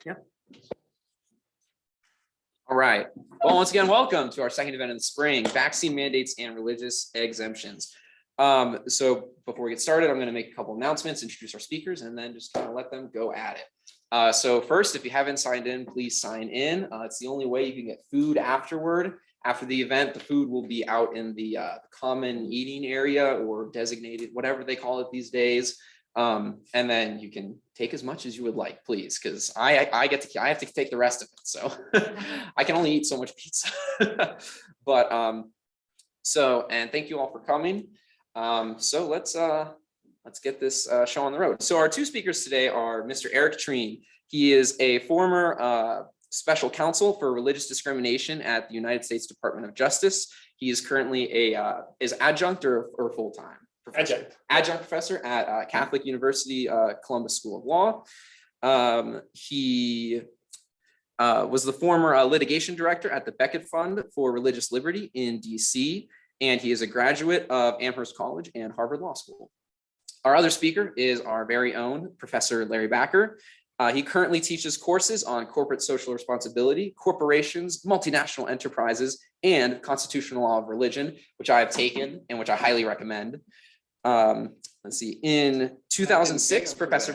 Yeah. All right. Well, once again, welcome to our second event in the spring, vaccine mandates and religious exemptions. So before we get started, I'm going to make a couple announcements, introduce our speakers, and then just kind of let them go at it. So first, if you haven't signed in, please sign in. It's the only way you can get food afterward. After the event, the food will be out in the common eating area or designated, whatever they call it these days. And then you can take as much as you would like, please, because I have to take the rest of it. So I can only eat so much pizza. But and thank you all for coming. So let's get this show on the road. So our two speakers today are Mr. Eric Treen. He is a former special counsel for religious discrimination at the United States Department of Justice. He is currently is adjunct or full-time? Adjunct professor at Catholic University, Columbus School of Law. He was the former litigation director at the Beckett Fund for Religious Liberty in DC, and he is a graduate of Amherst College and Harvard Law School. Our other speaker is our very own Professor Larry Backer. He currently teaches courses on corporate social responsibility, corporations, multinational enterprises, and constitutional law of religion, which I have taken and which I highly recommend. Let's see, in 2006, Professor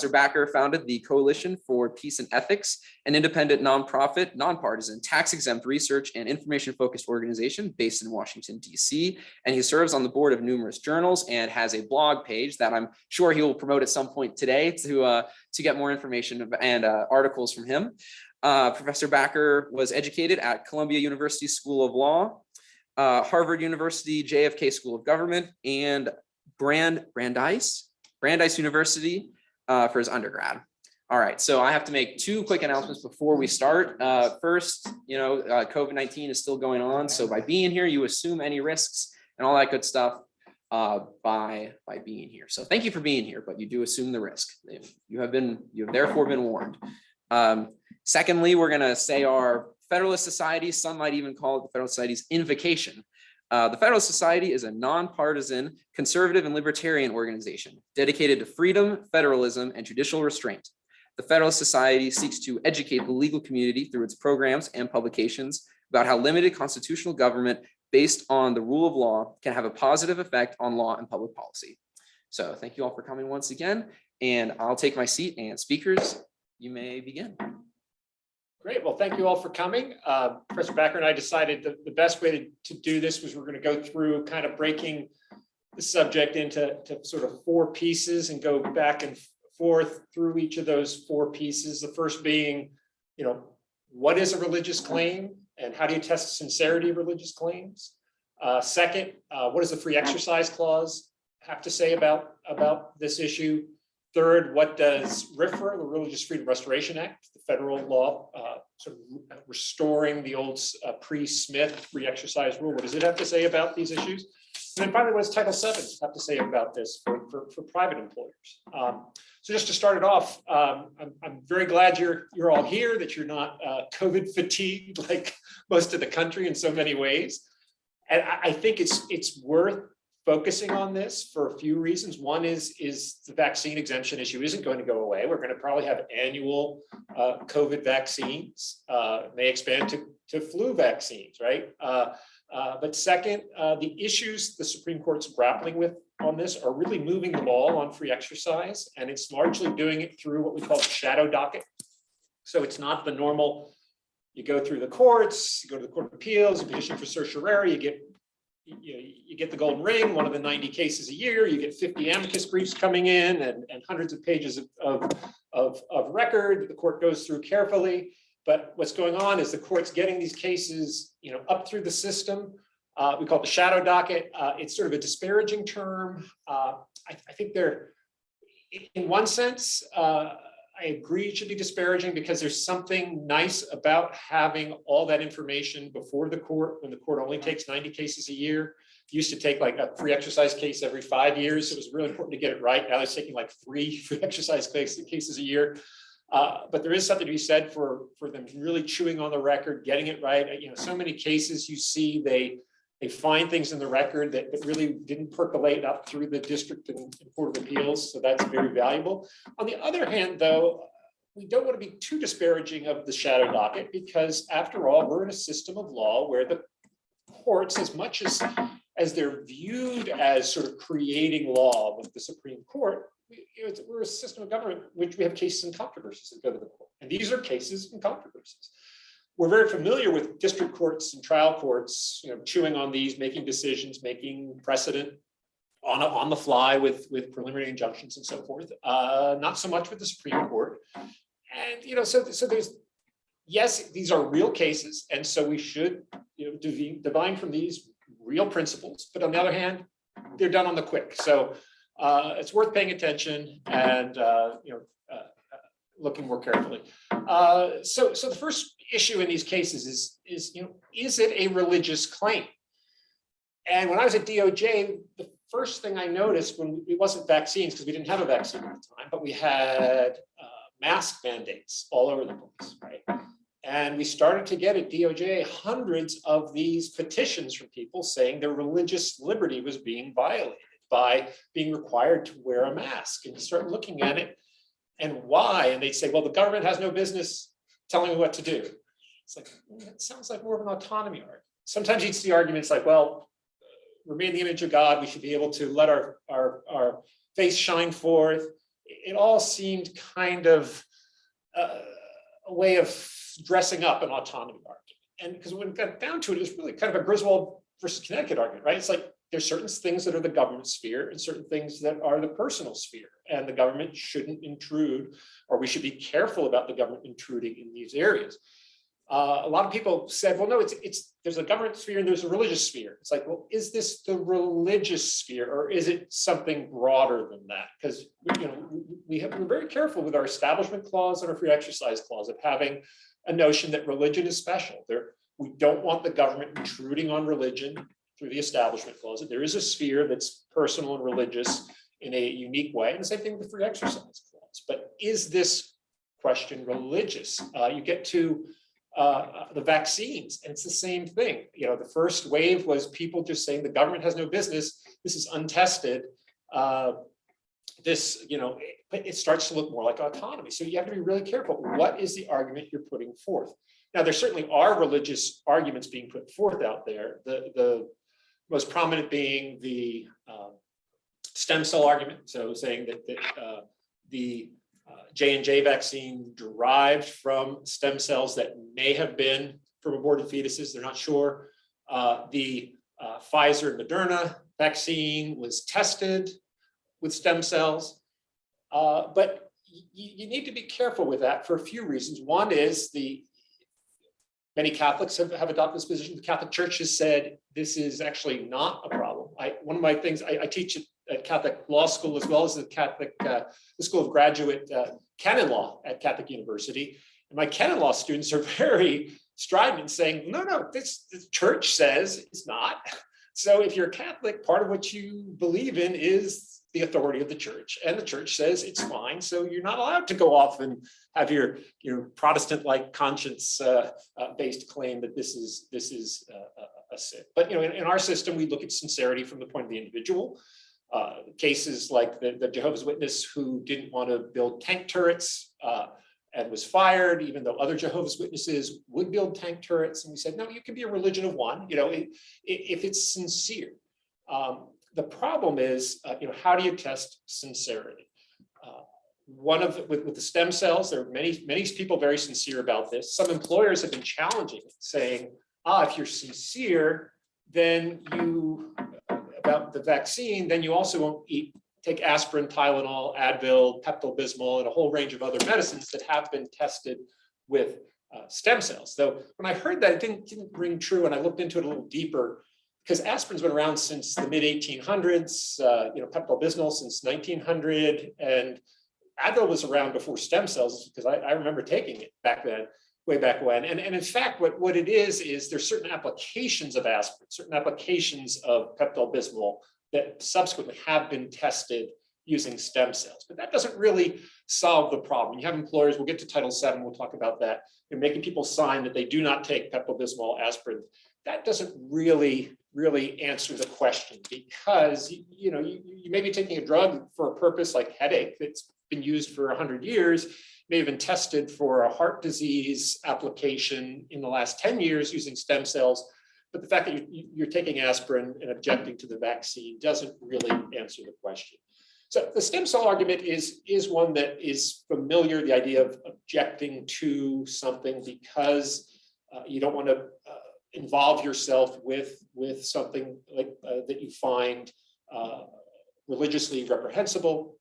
Backer founded the Coalition for Peace and Ethics, an independent nonprofit, nonpartisan, tax-exempt research and information-focused organization based in Washington, D.C. And he serves on the board of numerous journals and has a blog page that I'm sure he will promote at some point today to get more information and articles from him. Professor Backer was educated at Columbia University School of Law, Harvard University JFK School of Government, and Brandeis University for his undergrad. All right, so I have to make two quick announcements before we start. First, COVID-19 is still going on, so by being here, you assume any risks and all that good stuff by being here. So thank you for being here, but you do assume the risk. You have therefore been warned. Secondly, we're going to say our Federalist Society, some might even call it the Federalist Society's invocation. The Federalist Society is a nonpartisan, conservative, and libertarian organization dedicated to freedom, federalism, and judicial restraint. The Federalist Society seeks to educate the legal community through its programs and publications about how limited constitutional government based on the rule of law can have a positive effect on law and public policy. So thank you all for coming once again, and I'll take my seat, and speakers, you may begin. Great. Well, thank you all for coming. Professor Backer and I decided that the best way to do this was we're going to go through kind of breaking the subject into sort of four pieces and go back and forth through each of those four pieces. The first being, what is a religious claim and how do you test the sincerity of religious claims? Second, what does the Free Exercise Clause have to say about this issue? Third, what does RFRA, the Religious Freedom Restoration Act, the federal law, sort of restoring the old pre-Smith free exercise rule, what does it have to say about these issues? And then finally, what does Title VII have to say about this for private employers? So just to start it off, I'm very glad you're all here, that you're not COVID fatigued like most of the country in so many ways. And I think it's worth focusing on this for a few reasons. One is the vaccine exemption issue isn't going to go away. We're going to probably have annual COVID vaccines, may expand to flu vaccines, right? But second, the issues the Supreme Court's grappling with on this are really moving the ball on free exercise, and it's largely doing it through what we call the shadow docket. So it's not the normal, you go through the courts, you go to the Court of Appeals, you petition for certiorari, you get the golden ring, one of the 90 cases a year, you get 50 amicus briefs coming in and hundreds of pages of record the court goes through carefully. But what's going on is the court's getting these cases, up through the system. We call it the shadow docket. It's sort of a disparaging term. I think they're, in one sense, I agree it should be disparaging because there's something nice about having all that information before the court when the court only takes 90 cases a year. It used to take like a free exercise case every 5 years. It was really important to get it right. Now it's taking like 3 free exercise cases a year. But there is something to be said for them really chewing on the record, getting it right. So many cases you see, They find things in the record that really didn't percolate up through the district and Court of Appeals. So that's very valuable. On the other hand, though, we don't want to be too disparaging of the shadow docket, because after all, we're in a system of law where the courts, as much as they're viewed as sort of creating law with the Supreme Court, we're a system of government in which we have cases and controversies that go to the court. And these are cases and controversies. We're very familiar with district courts and trial courts, chewing on these, making decisions, making precedent on the fly with preliminary injunctions and so forth. Not so much with the Supreme Court. And so there's, yes, these are real cases, and so we should divine from these real principles. But on the other hand, they're done on the quick. So it's worth paying attention and looking more carefully. So the first issue in these cases is it a religious claim? And when I was at DOJ, the first thing I noticed, when it wasn't vaccines, because we didn't have a vaccine at the time, but we had mask mandates all over the place, right? And we started to get at DOJ hundreds of these petitions from people saying their religious liberty was being violated by being required to wear a mask. And you start looking at it and why, and they'd say, well, the government has no business telling me what to do. It's like, it sounds like more of an autonomy argument. Sometimes you'd see arguments like, well, we're made in the image of God, we should be able to let our face shine forth. It all seemed kind of a way of dressing up an autonomy argument. And because when it got down to it, it was really kind of a Griswold versus Connecticut argument, right? It's like there's certain things that are the government sphere and certain things that are the personal sphere. And the government shouldn't intrude, or we should be careful about the government intruding in these areas. A lot of people said, well, no, there's a government sphere and there's a religious sphere. It's like, well, is this the religious sphere, or is it something broader than that? Because we're very careful with our establishment clause and our free exercise clause of having a notion that religion is special. We don't want the government intruding on religion through the establishment clause. There is a sphere that's personal and religious in a unique way, and the same thing with the free exercise clause. But is this question religious? You get to the vaccines, and it's the same thing. The first wave was people just saying the government has no business. This is untested. It starts to look more like autonomy. So you have to be really careful. What is the argument you're putting forth? Now, there certainly are religious arguments being put forth out there. The most prominent being the stem cell argument. So saying that the J&J vaccine derived from stem cells that may have been from aborted fetuses. They're not sure. The Pfizer and Moderna vaccine was tested with stem cells. But you need to be careful with that for a few reasons. One is many Catholics have adopted this position. The Catholic Church has said this is actually not a problem. One of my things, I teach at Catholic Law School as well as the School of Graduate Canon Law at Catholic University. And my canon law students are very strident, saying, no, the church says it's not. So if you're a Catholic, part of what you believe in is the authority of the church, and the church says it's fine. So you're not allowed to go off and have your Protestant-like conscience-based claim that this is a sin. But in our system, we look at sincerity from the point of the individual. Cases like the Jehovah's Witness who didn't want to build tank turrets and was fired, even though other Jehovah's Witnesses would build tank turrets. And we said, no, you can be a religion of one, if it's sincere. The problem is, how do you test sincerity? With the stem cells, there are many people very sincere about this. Some employers have been challenging it, saying, if you're sincere, then about the vaccine, then you also won't take aspirin, Tylenol, Advil, Pepto-Bismol, and a whole range of other medicines that have been tested with stem cells. So when I heard that, it didn't ring true, and I looked into it a little deeper, because aspirin's been around since the mid-1800s, Pepto-Bismol since 1900, and Advil was around before stem cells, because I remember taking it back then, way back when. And in fact, what it is there's certain applications of aspirin, certain applications of Pepto-Bismol that subsequently have been tested using stem cells. But that doesn't really solve the problem. You have employers, we'll get to Title VII, we'll talk about that. They're making people sign that they do not take Pepto-Bismol, aspirin, that doesn't really answer the question, because you may be taking a drug for a purpose like headache that's been used for 100 years, may have been tested for a heart disease application in the last 10 years using stem cells. But the fact that you're taking aspirin and objecting to the vaccine doesn't really answer the question. So the stem cell argument is one that is familiar, the idea of objecting to something because you don't want to involve yourself with something like that you find religiously reprehensible.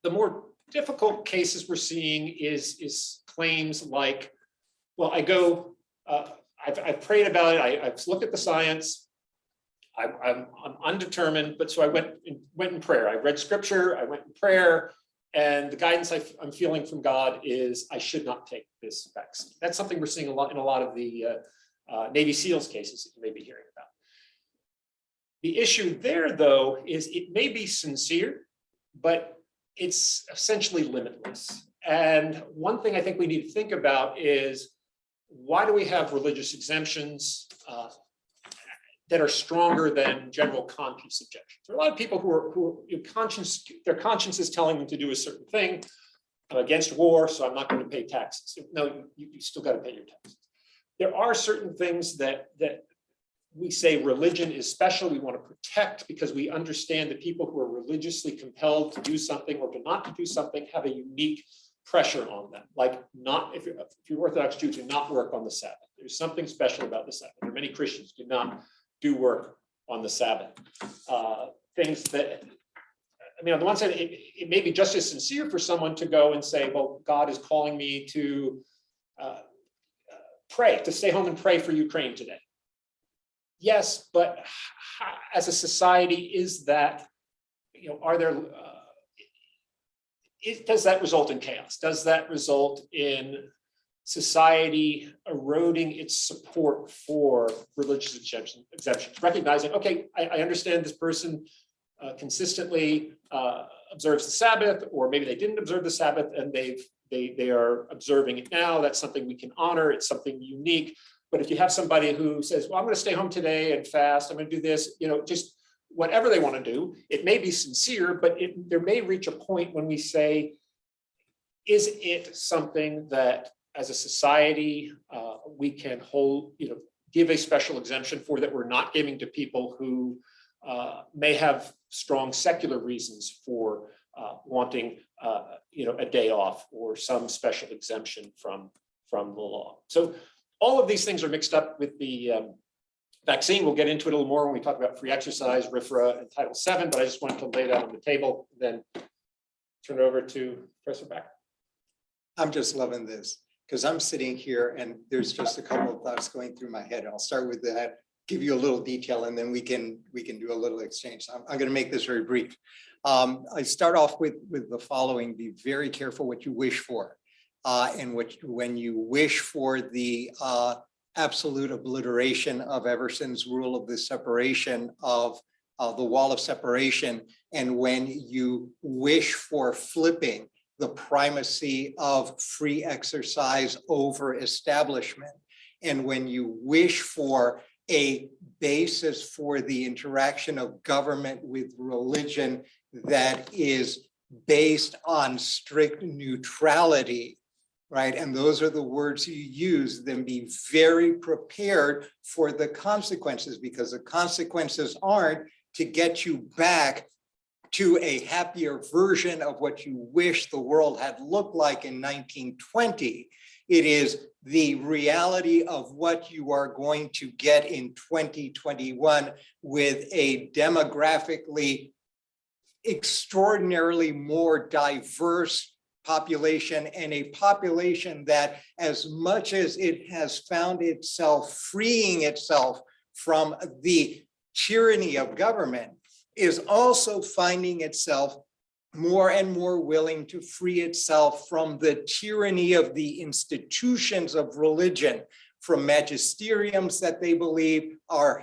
The more difficult cases we're seeing is claims like, well, I've prayed about it, I've looked at the science, I'm undetermined, but so I went in prayer. I read scripture, I went in prayer, and the guidance I'm feeling from God is I should not take this vaccine. That's something we're seeing in a lot of the Navy SEALs cases that you may be hearing about. The issue there, though, is it may be sincere, but it's essentially limitless. And one thing I think we need to think about is, why do we have religious exemptions that are stronger than general conscience objections? There are a lot of people who their conscience is telling them to do a certain thing. I'm against war, so I'm not going to pay taxes. No, you still got to pay your taxes. There are certain things that we say religion is special, we want to protect, because we understand that people who are religiously compelled to do something or to not to do something have a unique pressure on them. Like, not if you're Orthodox Jew, do not work on the Sabbath. There's something special about the Sabbath. There are many Christians who do not do work on the Sabbath. Things that, I mean, on the one side, it may be just as sincere for someone to go and say, well, God is calling me to pray, to stay home and pray for Ukraine today. Yes, but as a society, is that, are there, does that result in chaos? Does that result in society eroding its support for religious exemptions? Recognizing, okay, I understand this person consistently observes the Sabbath, or maybe they didn't observe the Sabbath and they are observing it now. That's something we can honor. It's something unique. But if you have somebody who says, well, I'm going to stay home today and fast, I'm going to do this, just whatever they want to do, it may be sincere, but there may reach a point when we say, is it something that as a society we can hold, give a special exemption for, that we're not giving to people who may have strong secular reasons for wanting a day off or some special exemption from the law. So all of these things are mixed up with the vaccine. We'll get into it a little more when we talk about free exercise, RFRA, and Title VII, but I just wanted to lay that on the table, then turn it over to Professor Backer. I'm just loving this, because I'm sitting here and there's just a couple of thoughts going through my head. I'll start with that, give you a little detail, and then we can do a little exchange. I'm going to make this very brief. I start off with the following: be very careful what you wish for. And when you wish for the absolute obliteration of Everson's rule of the separation of the wall of separation, and when you wish for flipping the primacy of free exercise over establishment, and when you wish for a basis for the interaction of government with religion that is based on strict neutrality, right? And those are the words you use. Then be very prepared for the consequences, because the consequences aren't to get you back to a happier version of what you wish the world had looked like in 1920. It is the reality of what you are going to get in 2021 with a demographically extraordinarily more diverse population, and a population that, as much as it has found itself freeing itself from the tyranny of government, is also finding itself more and more willing to free itself from the tyranny of the institutions of religion, from magisteriums that they believe are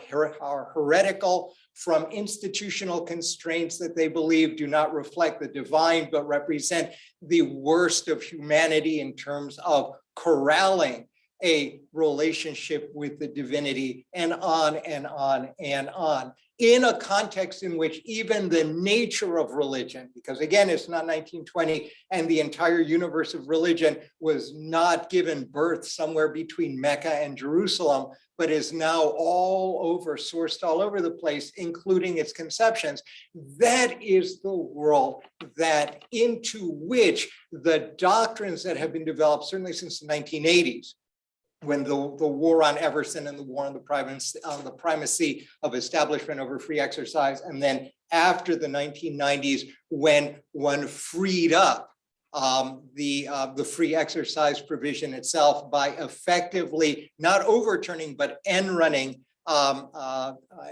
heretical, from institutional constraints that they believe do not reflect the divine, but represent the worst of humanity in terms of corralling a relationship with the divinity, and on and on and on, in a context in which even the nature of religion, because again, it's not 1920 and the entire universe of religion was not given birth somewhere between Mecca and Jerusalem, but is now all over, sourced all over the place, including its conceptions. That is the world that into which the doctrines that have been developed, certainly since the 1980s, when the war on Everson and the war on the primacy of establishment over free exercise, and then after the 1990s, when one freed up the free exercise provision itself by effectively not overturning but end running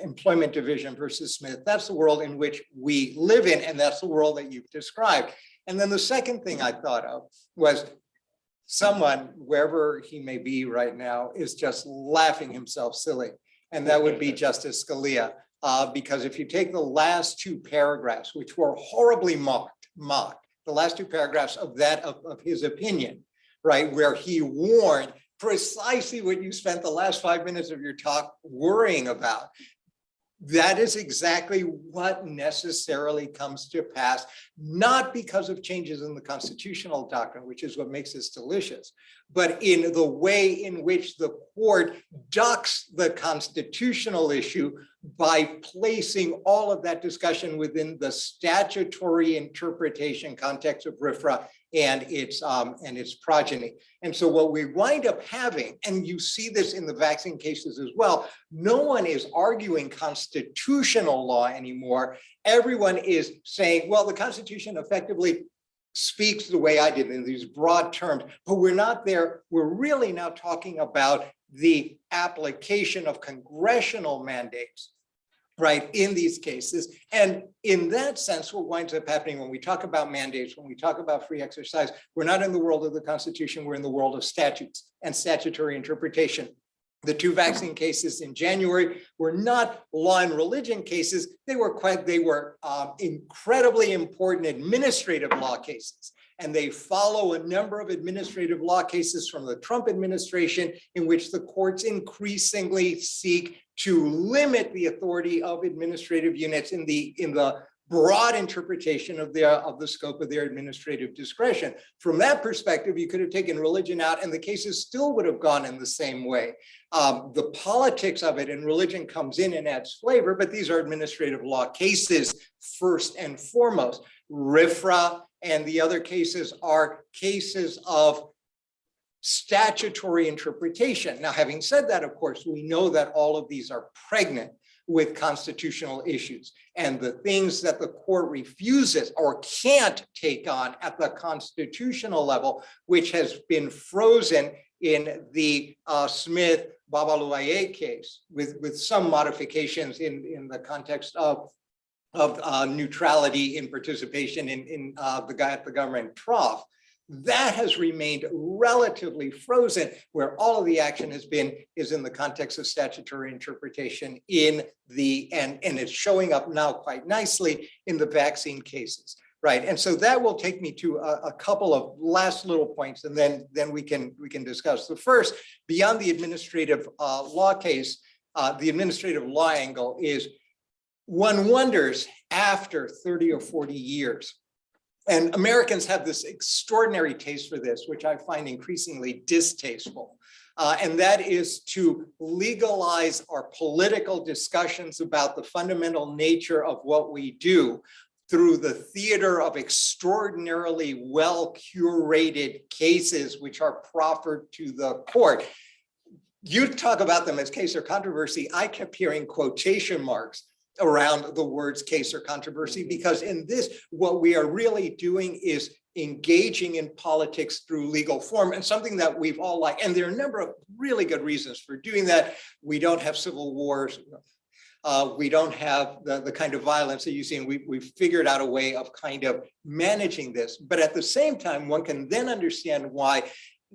employment division versus Smith. That's the world in which we live in, and that's the world that you've described. And then the second thing I thought of was someone, wherever he may be right now, is just laughing himself silly. And that would be Justice Scalia. Because if you take the last two paragraphs, which were horribly mocked, the last two paragraphs of his opinion, right, where he warned precisely what you spent the last 5 minutes of your talk worrying about. That is exactly what necessarily comes to pass, not because of changes in the constitutional doctrine, which is what makes this delicious, but in the way in which the court ducks the constitutional issue by placing all of that discussion within the statutory interpretation context of RFRA and its progeny. And so what we wind up having, and you see this in the vaccine cases as well, no one is arguing constitutional law anymore. Everyone is saying, well, the Constitution effectively speaks the way I did in these broad terms, but we're not there. We're really now talking about the application of congressional mandates, right, in these cases. And in that sense, what winds up happening when we talk about mandates, when we talk about free exercise, we're not in the world of the Constitution, we're in the world of statutes and statutory interpretation. The two vaccine cases in January were not law and religion cases. They were incredibly important administrative law cases. And they follow a number of administrative law cases from the Trump administration in which the courts increasingly seek to limit the authority of administrative units in the broad interpretation of the scope of their administrative discretion. From that perspective, you could have taken religion out and the cases still would have gone in the same way. The politics of it and religion comes in and adds flavor, but these are administrative law cases first and foremost. RFRA and the other cases are cases of statutory interpretation. Now, having said that, of course, we know that all of these are pregnant with constitutional issues, and the things that the court refuses or can't take on at the constitutional level, which has been frozen in the Smith-Babaluaye case with some modifications in the context of neutrality in participation in the government trough. That has remained relatively frozen, where all of the action has been is in the context of statutory interpretation and it's showing up now quite nicely in the vaccine cases, right? And so that will take me to a couple of last little points, and then we can discuss. The first, beyond the administrative law case, the administrative law angle is one wonders after 30 or 40 years. And Americans have this extraordinary taste for this, which I find increasingly distasteful. And that is to legalize our political discussions about the fundamental nature of what we do through the theater of extraordinarily well-curated cases which are proffered to the court. You talk about them as case or controversy. I kept hearing quotation marks around the words case or controversy, because in this, what we are really doing is engaging in politics through legal form, and something that we've all liked. And there are a number of really good reasons for doing that. We don't have civil wars. We don't have the kind of violence that you see, and we've figured out a way of kind of managing this. But at the same time, one can then understand why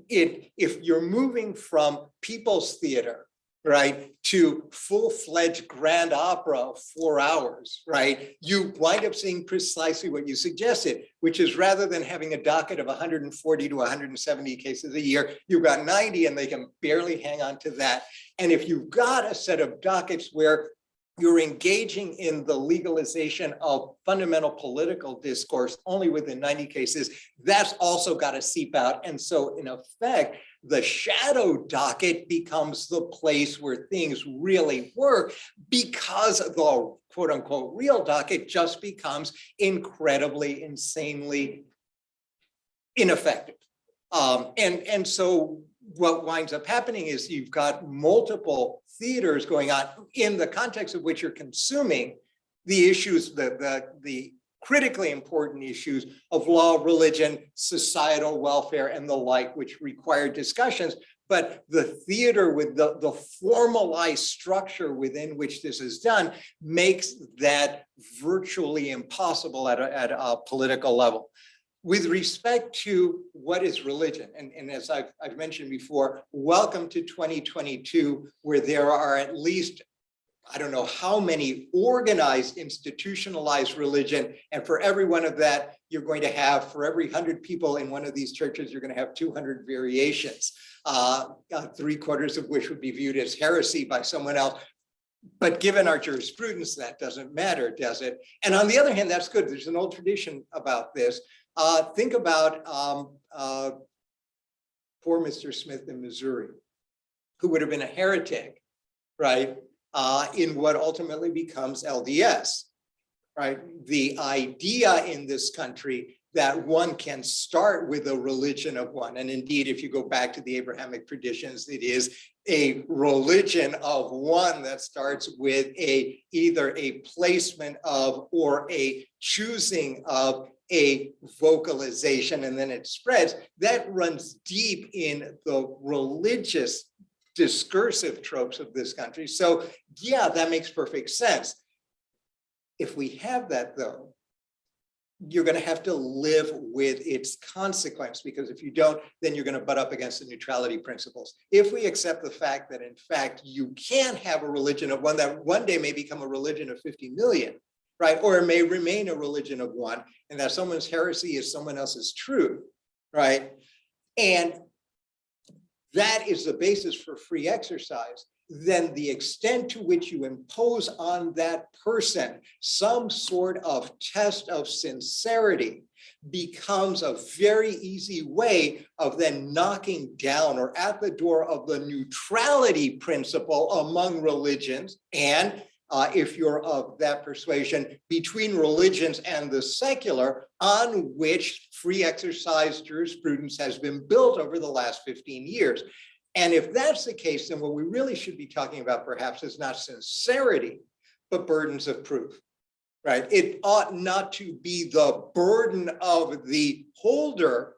if you're moving from people's theater right, to full-fledged grand opera of 4 hours, right, you wind up seeing precisely what you suggested, which is rather than having a docket of 140 to 170 cases a year, you've got 90 and they can barely hang on to that. And if you've got a set of dockets where you're engaging in the legalization of fundamental political discourse only within 90 cases, that's also got to seep out. And so in effect, the shadow docket becomes the place where things really work because the quote unquote real docket just becomes incredibly, insanely ineffective. And so what winds up happening is you've got multiple theaters going on in the context of which you're consuming the issues, the critically important issues of law, religion, societal welfare, and the like, which require discussions. But the theater with the formalized structure within which this is done makes that virtually impossible at a political level. With respect to what is religion, and as I've mentioned before, welcome to 2022, where there are at least, I don't know how many organized, institutionalized religion. And for every one of that, you're going to have, for every 100 people in one of these churches, you're going to have 200 variations, 3/4 of which would be viewed as heresy by someone else. But given our jurisprudence, that doesn't matter, does it? And on the other hand, that's good. There's an old tradition about this. Think about poor Mr. Smith in Missouri, who would have been a heretic, right, in what ultimately becomes LDS, right? The idea in this country that one can start with a religion of one, and indeed, if you go back to the Abrahamic traditions, it is a religion of one that starts with either a placement of or a choosing of a vocalization, and then it spreads. That runs deep in the religious discursive tropes of this country. So yeah, that makes perfect sense. If we have that though, you're going to have to live with its consequence, because if you don't, then you're going to butt up against the neutrality principles. If we accept the fact that in fact you can have a religion of one that one day may become a religion of 50 million, right? Or it may remain a religion of one, and that someone's heresy is someone else's truth, right? And that is the basis for free exercise. Then the extent to which you impose on that person some sort of test of sincerity becomes a very easy way of then knocking down or at the door of the neutrality principle among religions, and if you're of that persuasion, between religions and the secular, on which free exercise jurisprudence has been built over the last 15 years. And if that's the case, then what we really should be talking about perhaps is not sincerity, but burdens of proof, right? It ought not to be the burden of the holder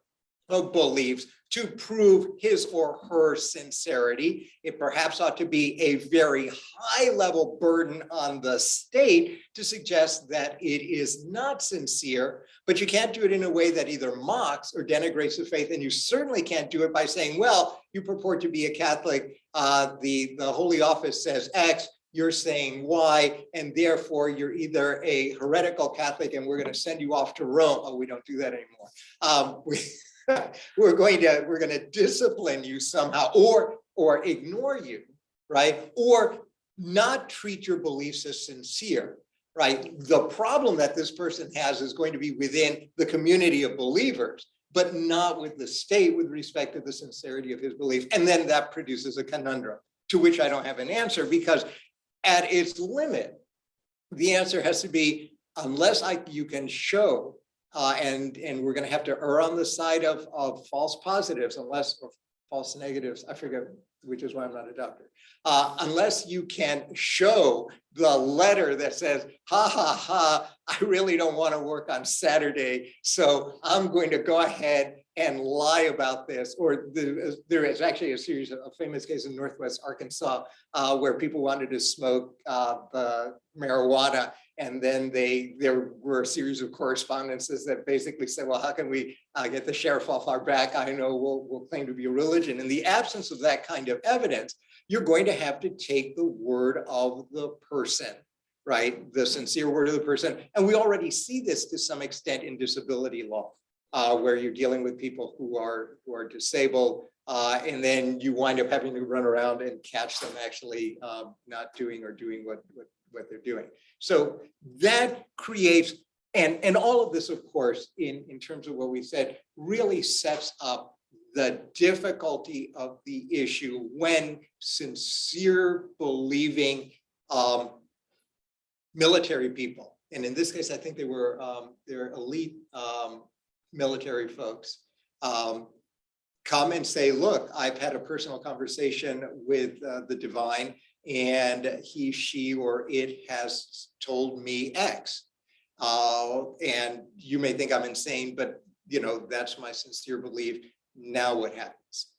of beliefs to prove his or her sincerity. It perhaps ought to be a very high level burden on the state to suggest that it is not sincere, but you can't do it in a way that either mocks or denigrates the faith. And you certainly can't do it by saying, well, you purport to be a Catholic, the Holy Office says X, you're saying Y, and therefore you're either a heretical Catholic and we're going to send you off to Rome. Oh, we don't do that anymore. We're going to discipline you somehow, or ignore you, right? Or not treat your beliefs as sincere, right? The problem that this person has is going to be within the community of believers, but not with the state with respect to the sincerity of his belief. And then that produces a conundrum to which I don't have an answer, because at its limit, the answer has to be, unless you can show and we're going to have to err on the side of false positives, or false negatives. I forget, which is why I'm not a doctor. Unless you can show the letter that says, ha, ha, ha, I really don't want to work on Saturday, so I'm going to go ahead and lie about this. Or there is actually a series of famous cases in Northwest Arkansas where people wanted to smoke the marijuana, And then there were a series of correspondences that basically said, well, how can we get the sheriff off our back? I know we'll claim to be a religion. In the absence of that kind of evidence, you're going to have to take the word of the person, right? The sincere word of the person. And we already see this to some extent in disability law, where you're dealing with people who are disabled, and then you wind up having to run around and catch them actually not doing what they're doing. So that creates, and all of this, of course, in terms of what we said, really sets up the difficulty of the issue when sincere, believing military people, and in this case, I think they're elite military folks, come and say, look, I've had a personal conversation with the divine, and he, she, or it has told me X. And you may think I'm insane, but that's my sincere belief. Now what happens?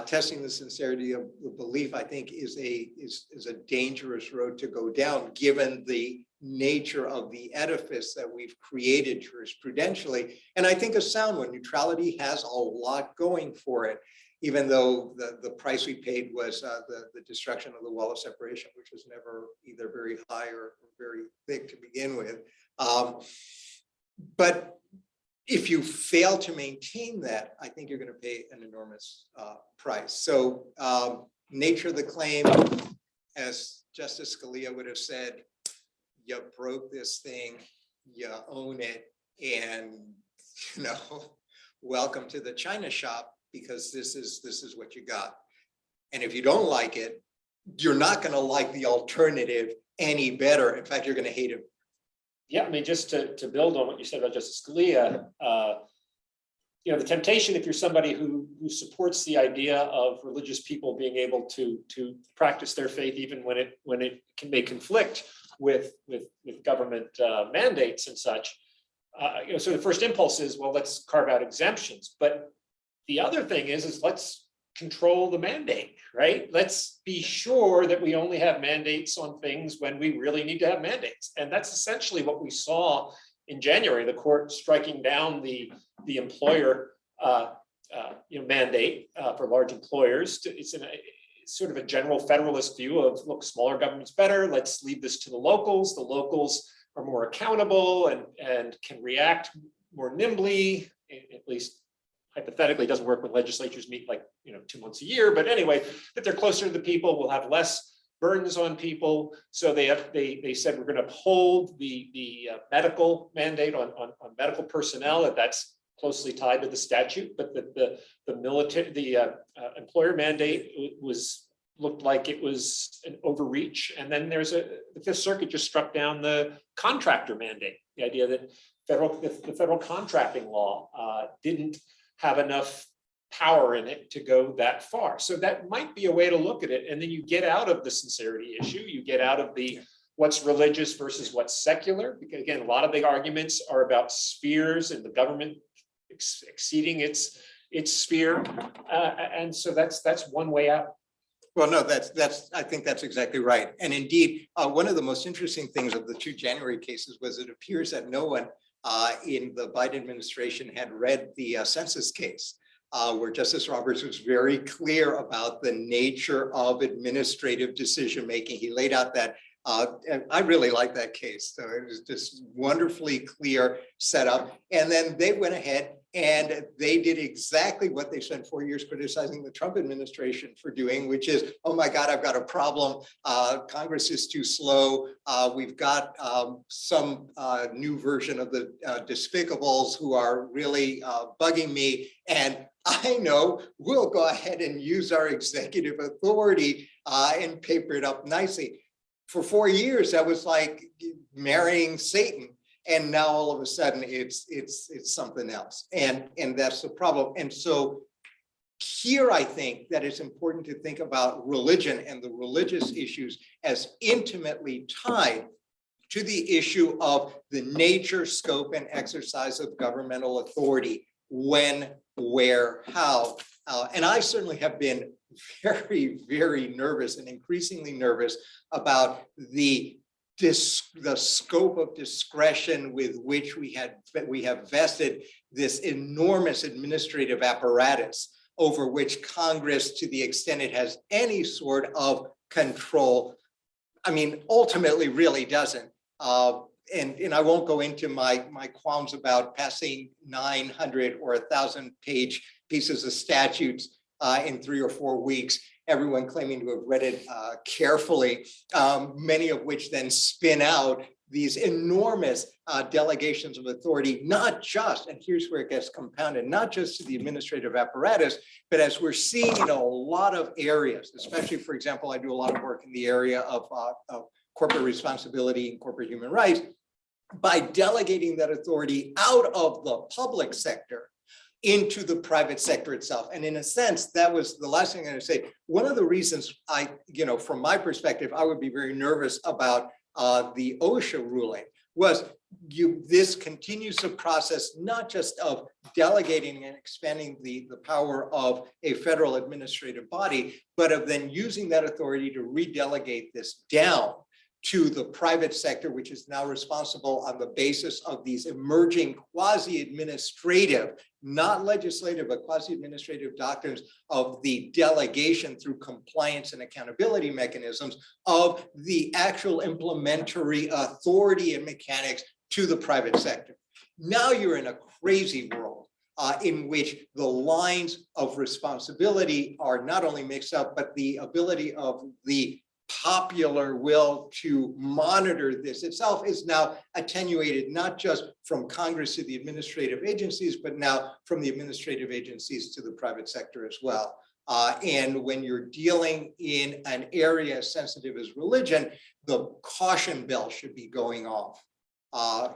Testing the sincerity of the belief, I think, is a dangerous road to go down, given the nature of the edifice that we've created jurisprudentially. And I think a sound one. Neutrality has a lot going for it, even though the price we paid was the destruction of the wall of separation, which was never either very high or very thick to begin with. But if you fail to maintain that, I think you're going to pay an enormous price. So nature of the claim, as Justice Scalia would have said, you broke this thing, you own it, and welcome to the China shop, because this is what you got. And if you don't like it, you're not going to like the alternative any better. In fact, you're going to hate it. Yeah, I mean, just to build on what you said about Justice Scalia, the temptation, if you're somebody who supports the idea of religious people being able to practice their faith, even when it may conflict with government mandates and such, so the first impulse is, well, let's carve out exemptions. But the other thing is let's control the mandate, right? Let's be sure that we only have mandates on things when we really need to have mandates. And that's essentially what we saw in January, the court striking down the employer mandate for large employers. It's sort of a general federalist view of, look, smaller government's better. Let's leave this to the locals. The locals are more accountable and can react more nimbly, at least hypothetically. It doesn't work when legislatures meet 2 months a year, but anyway, that they're closer to the people, will have less burdens on people. So they said we're going to uphold the medical mandate on medical personnel, and that's closely tied to the statute. But the employer mandate looked like it was an overreach. And then the Fifth Circuit just struck down the contractor mandate, the idea that the federal contracting law didn't have enough power in it to go that far. So that might be a way to look at it. And then you get out of the sincerity issue, you get out of the what's religious versus what's secular. Because again, a lot of big arguments are about spheres and the government exceeding its sphere. And so that's one way out. Well, no, I think that's exactly right. And indeed, one of the most interesting things of the 2 January cases was it appears that no one in the Biden administration had read the census case, where Justice Roberts was very clear about the nature of administrative decision-making. He laid out that, and I really like that case. So it was just wonderfully clear setup. And then they went ahead and they did exactly what they spent 4 years criticizing the Trump administration for doing, which is, oh my God, I've got a problem. Congress is too slow. We've got some new version of the despicables who are really bugging me. And I know we'll go ahead and use our executive authority and paper it up nicely. For 4 years, that was like marrying Satan. And now all of a sudden it's something else. And that's the problem. And so here, I think that it's important to think about religion and the religious issues as intimately tied to the issue of the nature, scope, and exercise of governmental authority, when, where, how. And I certainly have been very, very nervous and increasingly nervous about the the scope of discretion with which we have vested this enormous administrative apparatus over which Congress, to the extent it has any sort of control, I mean, ultimately really doesn't. And I won't go into my qualms about passing 900 or 1,000 page pieces of statutes in 3 or 4 weeks, everyone claiming to have read it carefully, many of which then spin out these enormous delegations of authority, not just, and here's where it gets compounded, not just to the administrative apparatus, but as we're seeing in a lot of areas, especially, for example, I do a lot of work in the area of corporate responsibility and corporate human rights, by delegating that authority out of the public sector into the private sector itself. And in a sense, that was the last thing I'm going to say. One of the reasons from my perspective, I would be very nervous about the OSHA ruling was this continues the process, not just of delegating and expanding the power of a federal administrative body, but of then using that authority to redelegate this down to the private sector, which is now responsible on the basis of these emerging quasi-administrative, not legislative, but quasi-administrative doctrines of the delegation through compliance and accountability mechanisms of the actual implementary authority and mechanics to the private sector. Now you're in a crazy world in which the lines of responsibility are not only mixed up, but the ability of the popular will to monitor this itself is now attenuated, not just from Congress to the administrative agencies, but now from the administrative agencies to the private sector as well. And when you're dealing in an area as sensitive as religion, the caution bell should be going off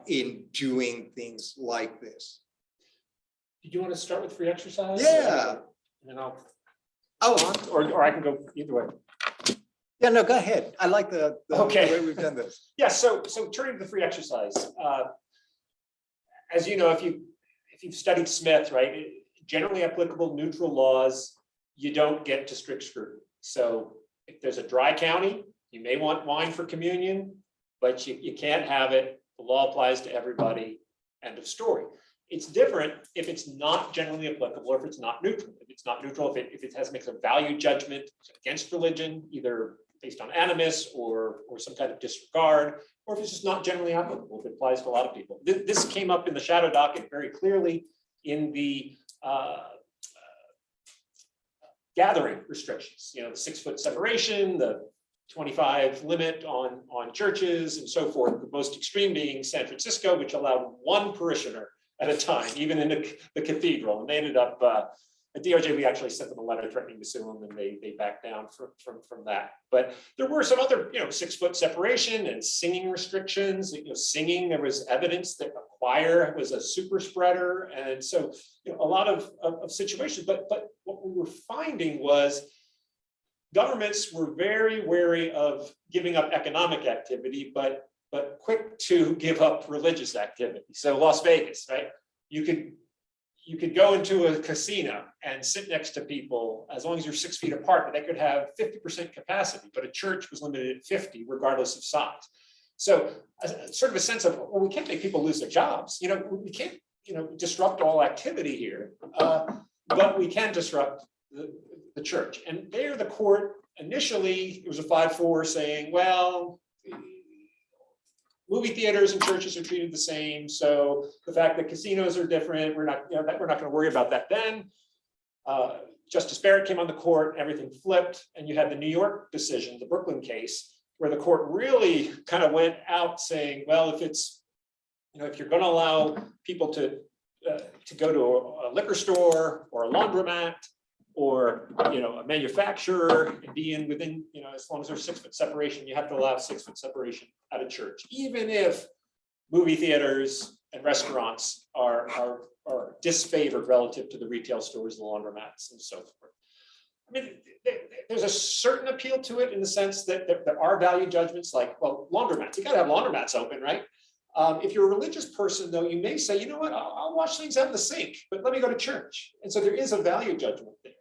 in doing things like this. Did you want to start with free exercise? Yeah. And then I'll, Oh, or I can go either way. yeah, no, go ahead. I like the Okay. way we've done this. Yeah, so turning to the free exercise, as you know, if you've studied Smith, right, generally applicable neutral laws, you don't get to strict scrutiny. So if there's a dry county, you may want wine for communion, but you can't have it. The law applies to everybody. End of story. It's different if it's not generally applicable or if it's not neutral. If it's not neutral, if it makes a value judgment against religion, either based on animus or some kind of disregard, or if it's just not generally applicable, if it applies to a lot of people. This came up in the shadow docket very clearly in the gathering restrictions, the 6 foot separation, the 25 limit on churches and so forth, the most extreme being San Francisco, which allowed 1 parishioner at a time, even in the cathedral. And they ended up, at DOJ, we actually sent them a letter threatening to sue them, and they backed down from that. But there were some other, 6 foot separation and singing restrictions. Singing, there was evidence that a choir was a super spreader. And so, a lot of situations. But what we were finding was governments were very wary of giving up economic activity, but quick to give up religious activity. So Las Vegas, right? You could go into a casino and sit next to people as long as you're 6 feet apart, but they could have 50% capacity, but a church was limited at 50 regardless of size. So sort of a sense of, well, we can't make people lose their jobs. We can't, disrupt all activity here, but we can disrupt the church. And there the court initially, it was a 5-4 saying, well, movie theaters and churches are treated the same. So the fact that casinos are different, we're not going to worry about that then. Justice Barrett came on the court, everything flipped, and you had the New York decision, the Brooklyn case, where the court really kind of went out saying, well, if it's, if you're going to allow people to go to a liquor store or a laundromat or a manufacturer and be within, as long as there's 6 foot separation, you have to allow 6 foot separation at a church, even if movie theaters and restaurants are disfavored relative to the retail stores, the laundromats, and so forth. I mean, there's a certain appeal to it in the sense that there are value judgments like, well, laundromats, you got to have laundromats open, right? If you're a religious person, though, you may say, you know what, I'll wash things out in the sink, but let me go to church. And so there is a value judgment there.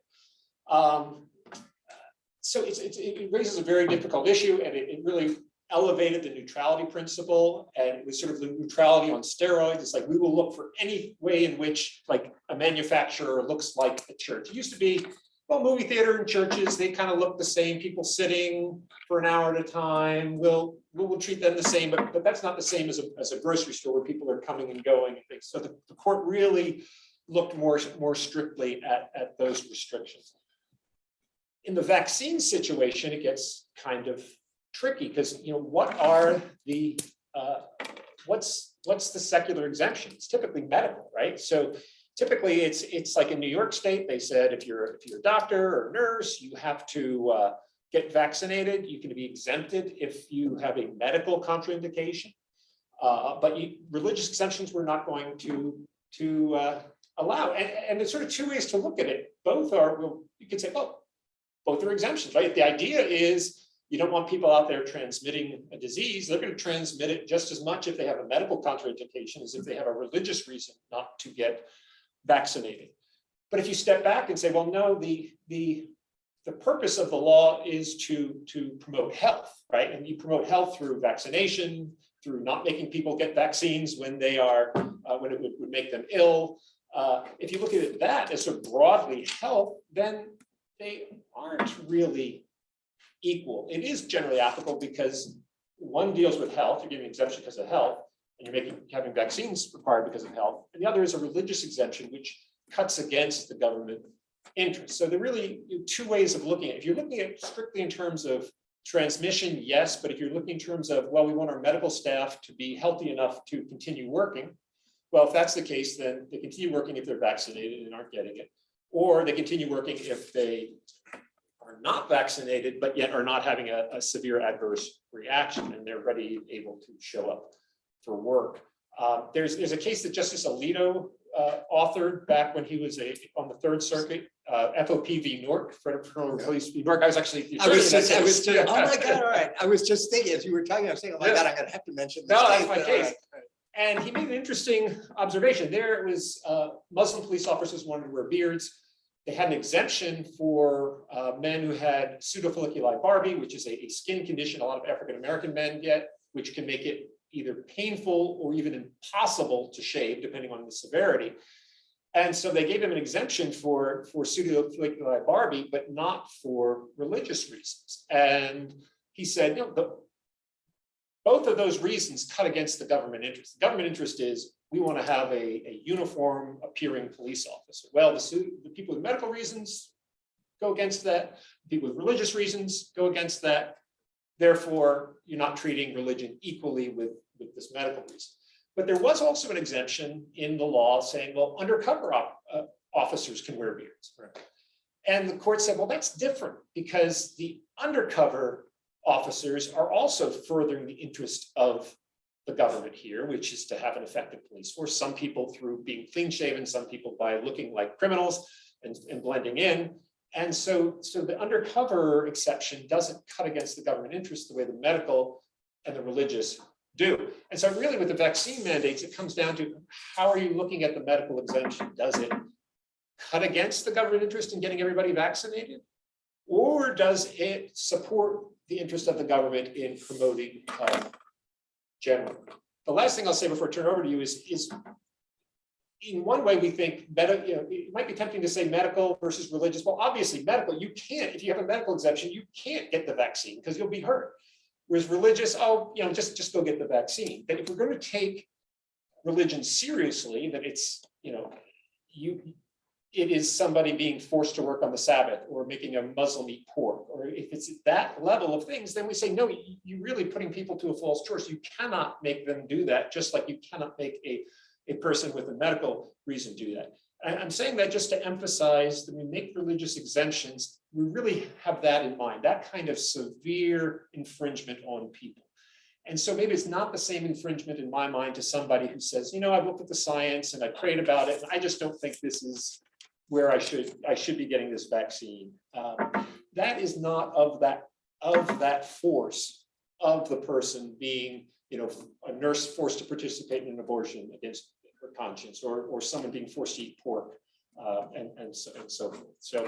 So it raises a very difficult issue, and it really elevated the neutrality principle, and it was sort of the neutrality on steroids. It's like we will look for any way in which like a manufacturer looks like a church. It used to be, well, movie theater and churches, they kind of look the same, people sitting for an hour at a time. We'll treat them the same, but that's not the same as a grocery store where people are coming and going and things. So the court really looked more strictly at those restrictions. In the vaccine situation, it gets kind of tricky because, you know, what are the what's the secular exemption? It's typically medical, right? So typically it's like in New York State, they said if you're a doctor or nurse, you have to get vaccinated. You can be exempted if you have a medical contraindication, but religious exemptions we're not going to allow. And there's sort of two ways to look at it. Both are, well, you could say, well, both are exemptions, right? The idea is you don't want people out there transmitting a disease. They're going to transmit it just as much if they have a medical contraindication as if they have a religious reason not to get vaccinated. But if you step back and say, well, no, the purpose of the law is to promote health, right? And you promote health through vaccination, through not making people get vaccines when they are, when it would make them ill. If you look at it that as sort of broadly health, then they aren't really equal. It is generally applicable because one deals with health, you're giving exemption because of health, and you're having vaccines required because of health. And the other is a religious exemption, which cuts against the government interest. So there are really two ways of looking at it. If you're looking at strictly in terms of transmission, yes, but if you're looking in terms of, well, we want our medical staff to be healthy enough to continue working, well, if that's the case, then they continue working if they're vaccinated and aren't getting it, or they continue working if they are not vaccinated, but yet are not having a severe adverse reaction and they're ready, able to show up for work. There's a case that Justice Alito authored back when he was on the Third Circuit, FOP v. Newark, Federal Police v. Newark. I was actually the attorney. Oh my God, all right. I was just thinking, as you were talking, I was thinking, oh my God, I'm gonna have to mention this. No, that's my case. And he made an interesting observation. There it was Muslim police officers wanted to wear beards. They had an exemption for men who had pseudofolliculi barbae, which is a skin condition a lot of African-American men get, which can make it either painful or even impossible to shave, depending on the severity. And so they gave him an exemption for pseudofolliculi barbae, but not for religious reasons. And he said, no, both of those reasons cut against the government interest. The government interest is we want to have a uniform appearing police officer. Well, the people with medical reasons go against that. The people with religious reasons go against that. Therefore, you're not treating religion equally with this medical reason. But there was also an exemption in the law saying, well, undercover officers can wear beards. Right? And the court said, well, that's different because the undercover officers are also furthering the interest of the government here, which is to have an effective police force. Some people through being clean shaven, some people by looking like criminals and blending in. And so the undercover exception doesn't cut against the government interest the way the medical and the religious do. And so really with the vaccine mandates, it comes down to how are you looking at the medical exemption? Does it cut against the government interest in getting everybody vaccinated? Or does it support the interest of the government in promoting health generally? The last thing I'll say before I turn it over to you is in one way we think it might be tempting to say medical versus religious. Well, obviously medical, you can't, if you have a medical exemption, you can't get the vaccine because you'll be hurt. Whereas religious, just go get the vaccine. But if we're going to take religion seriously, that it's, it is somebody being forced to work on the Sabbath or making a Muslim eat pork, or if it's that level of things, then we say, no, you're really putting people to a false choice. You cannot make them do that, just like you cannot make a person with a medical reason do that. I'm saying that just to emphasize that we make religious exemptions, we really have that in mind, that kind of severe infringement on people. And so maybe it's not the same infringement in my mind to somebody who says, I've looked at the science and I prayed about it, and I just don't think this is where I should be getting this vaccine. That is not of that force of the person being, a nurse forced to participate in an abortion against her conscience, or someone being forced to eat pork, and so forth. So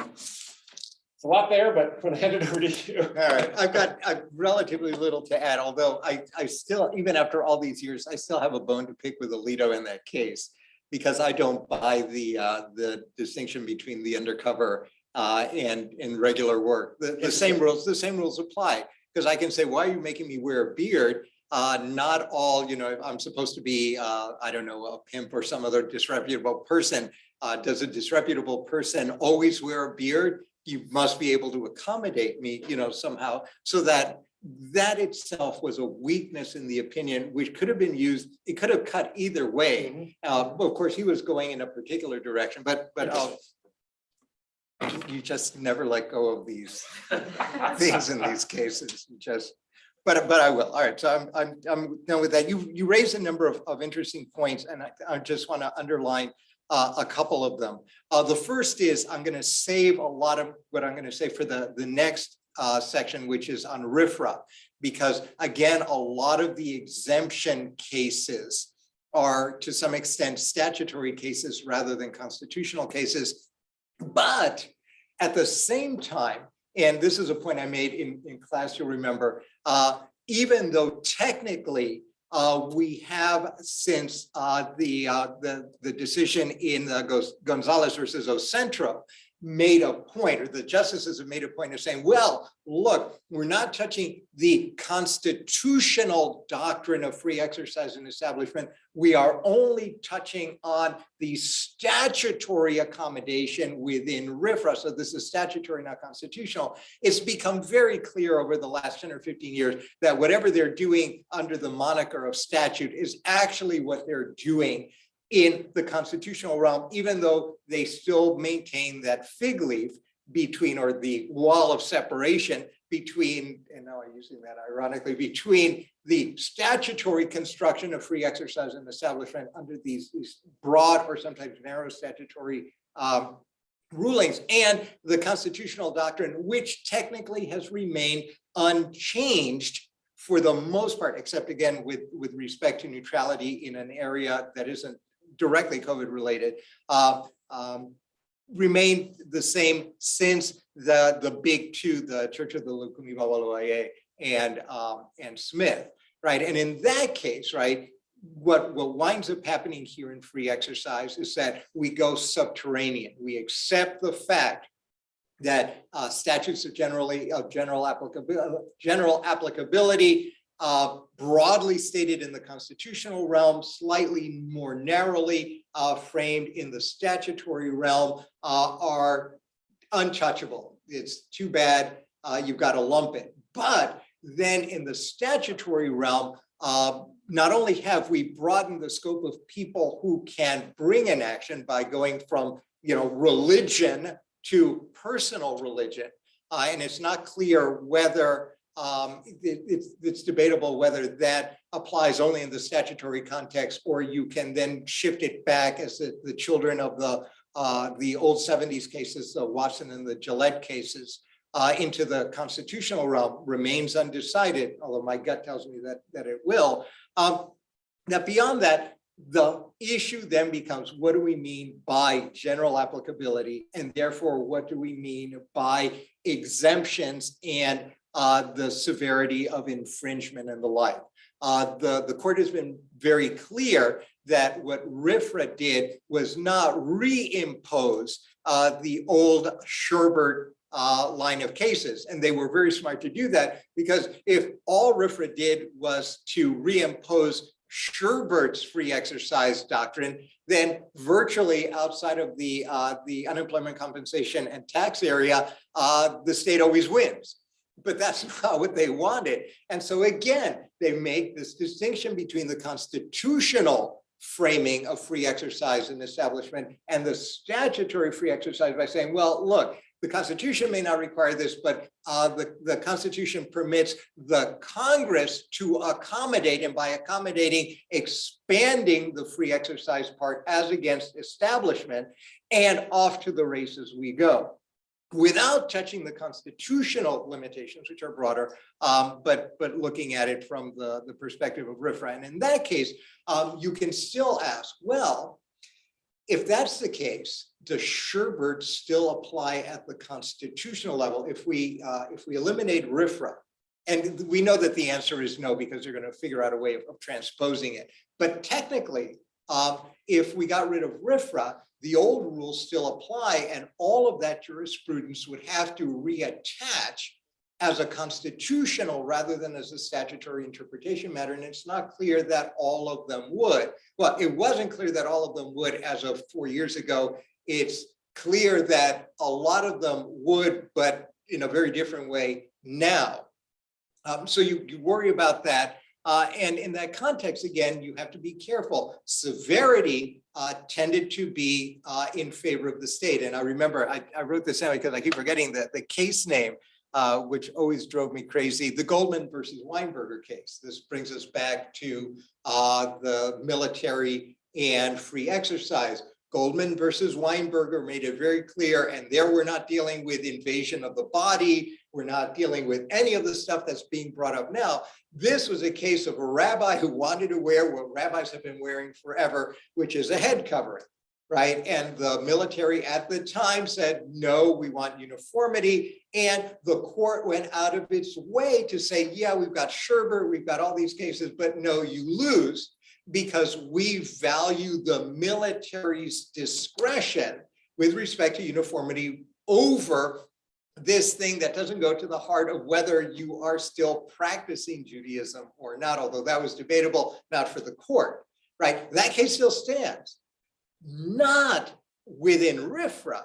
It's a lot there, but I'm going to hand it over to you. All right, I've got relatively little to add, although I still, even after all these years, I still have a bone to pick with Alito in that case, because I don't buy the distinction between the undercover and regular work. The same rules apply, because I can say, why are you making me wear a beard? Not all, I'm supposed to be, I don't know, a pimp or some other disreputable person. Does a disreputable person always wear a beard? You must be able to accommodate me, somehow, so that itself was a weakness in the opinion, which could have been used. It could have cut either way. Well, of course, he was going in a particular direction, but you just never let go of these things in these cases. But I will. All right. So I'm done with that. You raised a number of interesting points, and I just want to underline a couple of them. The first is I'm going to save a lot of what I'm going to say for the next section, which is on RFRA, because again, a lot of the exemption cases are to some extent statutory cases rather than constitutional cases. But at the same time, and this is a point I made in class, you'll remember, even though technically we have, since the decision in Gonzalez versus Ocentro, made a point, or the justices have made a point of saying, well, look, we're not touching the constitutional doctrine of free exercise and establishment. We are only touching on the statutory accommodation within RFRA. So this is statutory, not constitutional. It's become very clear over the last 10 or 15 years that whatever they're doing under the moniker of statute is actually what they're doing in the constitutional realm, even though they still maintain that fig leaf between, or the wall of separation between, and now I'm using that ironically, between the statutory construction of free exercise and establishment under these broad or sometimes narrow statutory rulings, and the constitutional doctrine, which technically has remained unchanged for the most part, except again with respect to neutrality in an area that isn't directly COVID related, remained the same since the big two, the Church of the Lukumi Babaloaye and Smith, right? And in that case, right, what winds up happening here in free exercise is that we go subterranean. We accept the fact that statutes of general applicability, broadly stated in the constitutional realm, slightly more narrowly framed in the statutory realm, are untouchable. It's too bad, you've got to lump it. But then in the statutory realm, not only have we broadened the scope of people who can bring an action by going from religion to personal religion, and it's not clear whether it's debatable whether that applies only in the statutory context, or you can then shift it back, as the children of the old 70s cases, the Watson and the Gillette cases, into the constitutional realm. Remains undecided, although my gut tells me that it will. Now, beyond that, the issue then becomes, what do we mean by general applicability? And therefore, what do we mean by exemptions and the severity of infringement and the like? The court has been very clear that what RFRA did was not reimpose the old Sherbert line of cases. And they were very smart to do that, because if all RFRA did was to reimpose Sherbert's free exercise doctrine, then virtually outside of the unemployment compensation and tax area, the state always wins. But that's not what they wanted. And so again, they make this distinction between the constitutional framing of free exercise and establishment and the statutory free exercise by saying, well, look, the Constitution may not require this, but the Constitution permits the Congress to accommodate, and by accommodating, expanding the free exercise part as against establishment, and off to the races we go, without touching the constitutional limitations, which are broader, but looking at it from the perspective of RFRA. And in that case, you can still ask, well, if that's the case, does Sherbert still apply at the constitutional level? If we eliminate RFRA, and we know that the answer is no, because they're going to figure out a way of transposing it. But technically, if we got rid of RFRA, the old rules still apply, and all of that jurisprudence would have to reattach as a constitutional rather than as a statutory interpretation matter. And it's not clear that all of them would. Well, it wasn't clear that all of them would as of 4 years ago. It's clear that a lot of them would, but in a very different way now. So you worry about that. And in that context, again, you have to be careful. Severity tended to be in favor of the state. And I remember, I wrote this down because I keep forgetting the case name, which always drove me crazy, the Goldman versus Weinberger case. This brings us back to the military and free exercise. Goldman versus Weinberger made it very clear, and there we're not dealing with invasion of the body. We're not dealing with any of the stuff that's being brought up now. This was a case of a rabbi who wanted to wear what rabbis have been wearing forever, which is a head covering, right? And the military at the time said, no, we want uniformity. And the court went out of its way to say, yeah, we've got Sherbert, we've got all these cases, but no, you lose, because we value the military's discretion with respect to uniformity over this thing that doesn't go to the heart of whether you are still practicing Judaism or not, although that was debatable, not for the court, right? That case still stands, not within RFRA,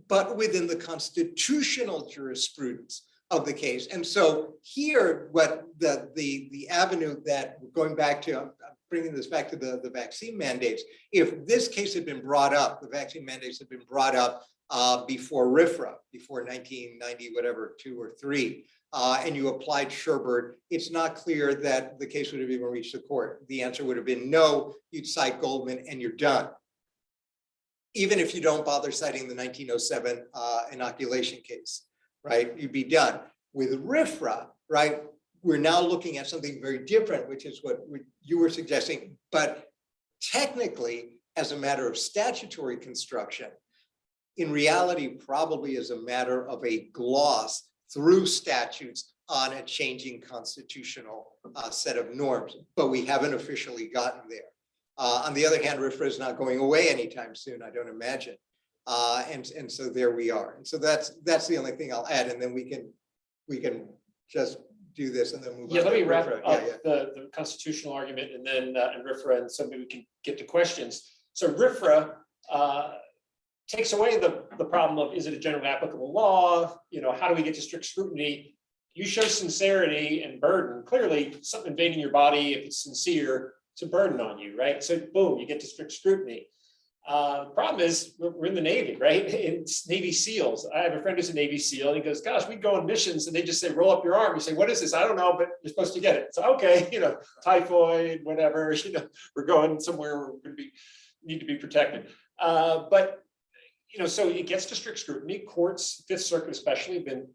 but within the constitutional jurisprudence of the case. And so here, what the avenue that we're going back to, I'm bringing this back to the vaccine mandates. If this case had been brought up, the vaccine mandates had been brought up before RFRA, before 1990, whatever, 2 or 3, and you applied Sherbert, it's not clear that the case would have even reached the court. The answer would have been no, you'd cite Goldman and you're done. Even if you don't bother citing the 1907 inoculation case, right? You'd be done. With RFRA, right, we're now looking at something very different, which is what you were suggesting, but technically, as a matter of statutory construction, in reality, probably as a matter of a gloss through statutes on a changing constitutional set of norms, but we haven't officially gotten there. On the other hand, RFRA is not going away anytime soon, I don't imagine. And so there we are. And so that's the only thing I'll add, and then we can just do this and then move on. Yeah, let me wrap RFRA. up the constitutional argument and then and RFRA, and so maybe we can get to questions. So RFRA takes away the problem of, is it a generally applicable law? You know, how do we get to strict scrutiny? You show sincerity and burden. Clearly, something invading your body, if it's sincere, it's a burden on you, right? So boom, you get to strict scrutiny. The problem is we're in the Navy, right? It's Navy SEALs. I have a friend who's a Navy SEAL, and he goes, gosh, we go on missions and they just say, roll up your arm. You say, what is this? I don't know, but you're supposed to get it. So, okay, you know, typhoid, whatever, you know, we're going somewhere where we're going to need to be protected. But, you know, so it gets to strict scrutiny. Courts, Fifth Circuit especially, and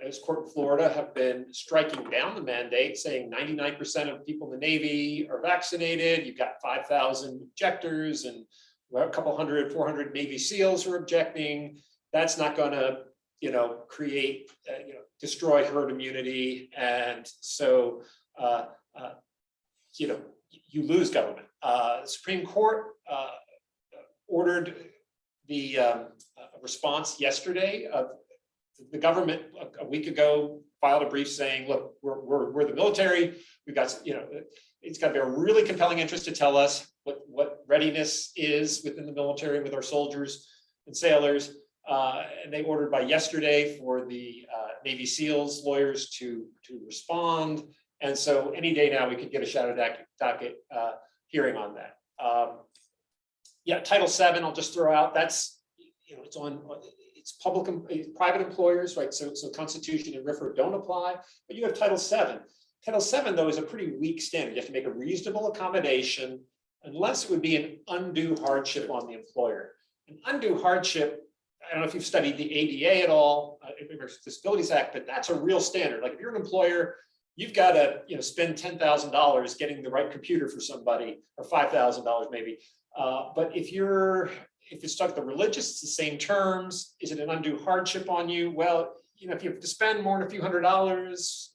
as court in Florida have been striking down the mandate, saying 99% of people in the Navy are vaccinated. You've got 5,000 objectors and a couple hundred, 400 Navy SEALs are objecting. That's not going to, you know, create, destroy herd immunity. And so, you know, you lose government. The Supreme Court ordered the response yesterday of the government a week ago filed a brief saying, look, we're the military. We've got, you know, it's got to be a really compelling interest to tell us what readiness is within the military with our soldiers and sailors. And they ordered by yesterday for the Navy SEALs lawyers to respond. And so any day now we could get a shadow docket hearing on that. Yeah, Title VII, I'll just throw out, that's, you know, it's private employers, right? So Constitution and RFRA don't apply, but you have Title VII. Title VII, though, is a pretty weak standard. You have to make a reasonable accommodation unless it would be an undue hardship on the employer. An undue hardship, I don't know if you've studied the ADA at all, Americans with Disabilities Act, but that's a real standard. Like if you're an employer, you've got to, you know, spend $10,000 getting the right computer for somebody, or $5,000 maybe. But if it's stuck with the religious, it's the same terms. Is it an undue hardship on you? Well, if you have to spend more than a few $100s,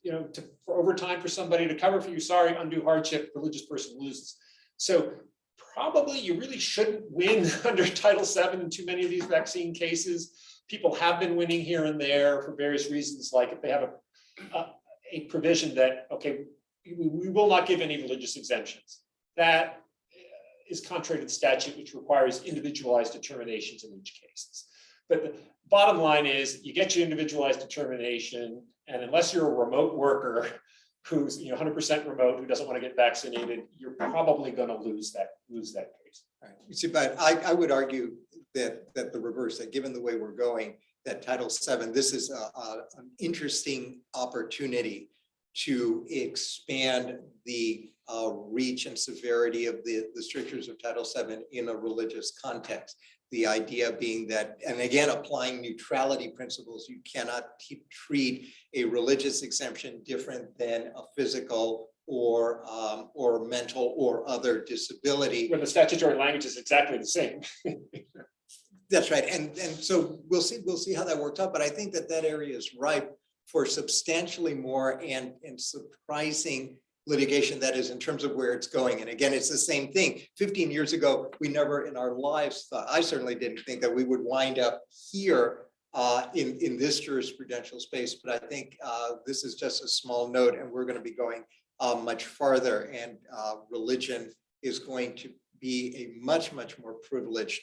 for overtime for somebody to cover for you, sorry, undue hardship, religious person loses. So probably you really shouldn't win under Title VII in too many of these vaccine cases. People have been winning here and there for various reasons, like if they have a provision that, okay, we will not give any religious exemptions. That is contrary to the statute, which requires individualized determinations in each case. But the bottom line is you get your individualized determination, and unless you're a remote worker who's 100% remote, who doesn't want to get vaccinated, you're probably going to lose that case. Right. You see, but I would argue that the reverse, that given the way we're going, that Title VII, this is an interesting opportunity to expand the reach and severity of the strictures of Title VII in a religious context. The idea being that, and again, applying neutrality principles, you cannot treat a religious exemption different than a physical or mental or other disability. When the statutory language is exactly the same. That's right, and so we'll see how that works out. But I think that area is ripe for substantially more and surprising litigation, that is, in terms of where it's going. And again, it's the same thing. 15 years ago, we never in our lives thought, I certainly didn't think that we would wind up here in this jurisprudential space. But I think this is just a small note, and we're going to be going much farther. And religion is going to be a much more privileged